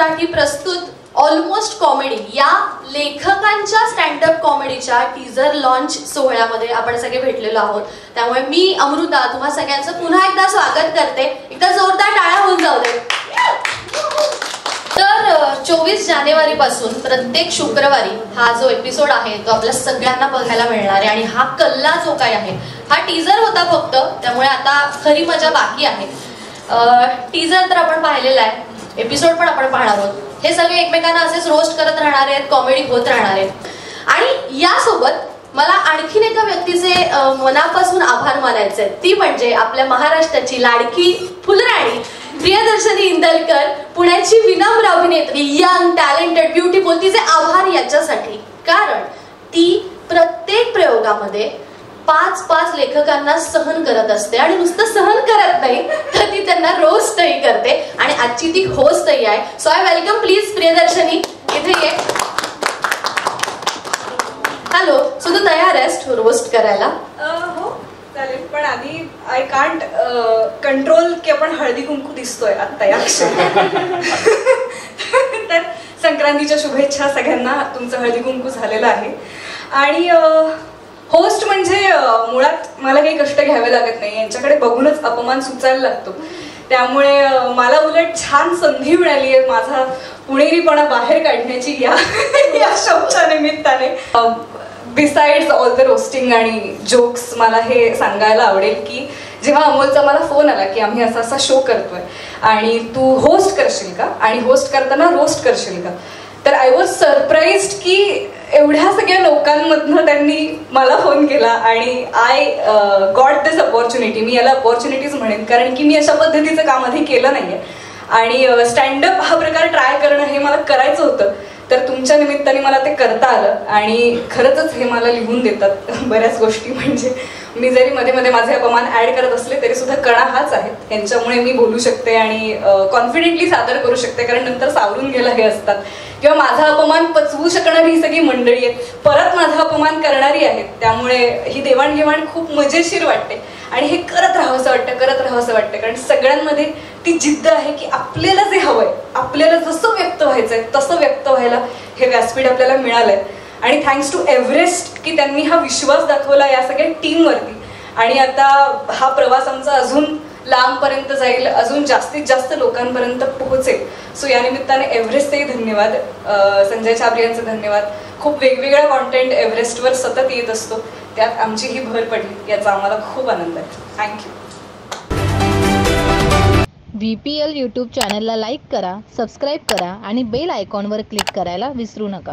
मराठी प्रस्तुत almost comedy या लेखकांच्या स्टँडअप कॉमेडीच्या टीजर लॉन्च सोहळ्यामध्ये आपण सगळे भेटलेलो आहोत. त्यामुळे मी अमृता तुम्हा सगळ्यांचं पुन्हा एकदा स्वागत करते. एकदा जोरदार टाळ्या होऊन जाऊ दे. तर 24 जानेवारी पासून प्रत्येक शुक्रवारी हा जो एपिसोड आहे तो आपल्या सगळ्यांना बघायला मिळणार आहे. आणि हा कल्ला जो काय आहे हा टीजर होता फक्त, त्यामुळे आता खरी मजा बाकी आहे. टीजर तर आपण पाहिलेला आहे, एपिसोड पण आपण पाहणार आहोत. हे सगळे एकमेकांना असेच रोस्ट करत राहणार आहेत, कॉमेडी होत राहणार आहेत. आणि यासोबत मला आणखीन एका व्यक्तीचे मनापासून आभार मानायचे आहेत. ती म्हणजे आपल्या महाराष्ट्राची लाडकी फुलराणी प्रियदर्शनी इंदलकर, पुण्याची विनम्र अभिनेत्री, यंग टॅलेंटेड ब्युटिफुल. तिचे आभार याच्यासाठी कारण ती प्रत्येक प्रयोगामध्ये 5 लेखकांना सहन करत असते. आणि नुसतं सहन करत नाही तर ती त्यांना रोस्टही करते. आणि आजची ती होस्टही आहे. So I welcome please Priyadarshini, इथे ये. हॅलो. सो तू तयार आहेस रोस्ट करायला? हो चालेल, पण आधी आय कांट कंट्रोल की आपण हळदी कुंकू दिसतोय आता या तर संक्रांतीच्या शुभेच्छा सगळ्यांना. तुमचं हळदी कुंकू झालेलं आहे. आणि होस्ट म्हणजे मुळात मला काही कष्ट घ्यावे लागत नाही, यांच्याकडे बघूनच अपमान सुचायला लागतो. त्यामुळे मला उलट छान संधी मिळाली आहे माझा पुणेरीपणा बाहेर काढण्याची या शोच्या निमित्ताने. बिसाइड्स ऑल द रोस्टिंग आणि जोक्स, मला हे सांगायला आवडेल की जेव्हा अमोलचा मला फोन आला की आम्ही असा असा शो करतोय आणि तू होस्ट करशील का आणि होस्ट करताना रोस्ट करशील का, तर आय वॉज सरप्राइज्ड की एवढ्या सगळ्या लोकांमधनं त्यांनी मला फोन केला. आणि आय गॉट दिस अपॉर्च्युनिटी. मी याला अपॉर्च्युनिटीज म्हणेन, कारण की मी अशा पद्धतीचं काम आधी केलं नाहीये. आणि स्टँडअप हा प्रकार ट्राय करणं हे मला करायचं होतं, तर तुमच्या निमित्ताने मला ते करता आलं. आणि खरंच हे मला लिहून देतात बऱ्याच गोष्टी. म्हणजे मी जरी मध्ये मध्ये माझे अपमान ऍड करत असले तरी सुद्धा कणा हाच आहे. यांच्यामुळे मी बोलू शकते आणि कॉन्फिडेंटली सादर करू शकते, कारण नंतर सावरून गेला हे असतात. किंवा माझा अपमान पचवू शकणारी ही सगळी मंडळी आहेत, परत माझा अपमान करणारी आहेत. त्यामुळे ही देवाणघेवाण खूप मजेशीर वाटते. आणि हे करत राहावंसं वाटतं, कारण सगळ्यांमध्ये ती जिद्द आहे की आपल्याला जे हवंय, आपल्याला जसं व्यक्त व्हायचंय तसं व्यक्त व्हायला हे व्यासपीठ आपल्याला मिळालंय. आणि थँक्स टू एव्हरेस्ट की त्यांनी हा विश्वास दाखवला या सगळ्या टीमवरती. आणि आता हा प्रवास आमचा अजून लांबपर्यंत जाईल, अजून जास्तीत जास्त लोकांपर्यंत पोहोचेल. सो या निमित्ताने एव्हरेस्टचेही धन्यवाद, संजय छाबरे यांचे धन्यवाद. खूप वेगवेगळा कॉन्टेंट एव्हरेस्टवर सतत येत असतो, त्यात आमची ही भर पडली याचा आम्हाला खूप आनंद आहे. थँक्यू. VPL यूट्यूब चॅनलला लाईक करा, सबस्क्राईब करा आणि बेल आयकॉनवर क्लिक करायला विसरू नका.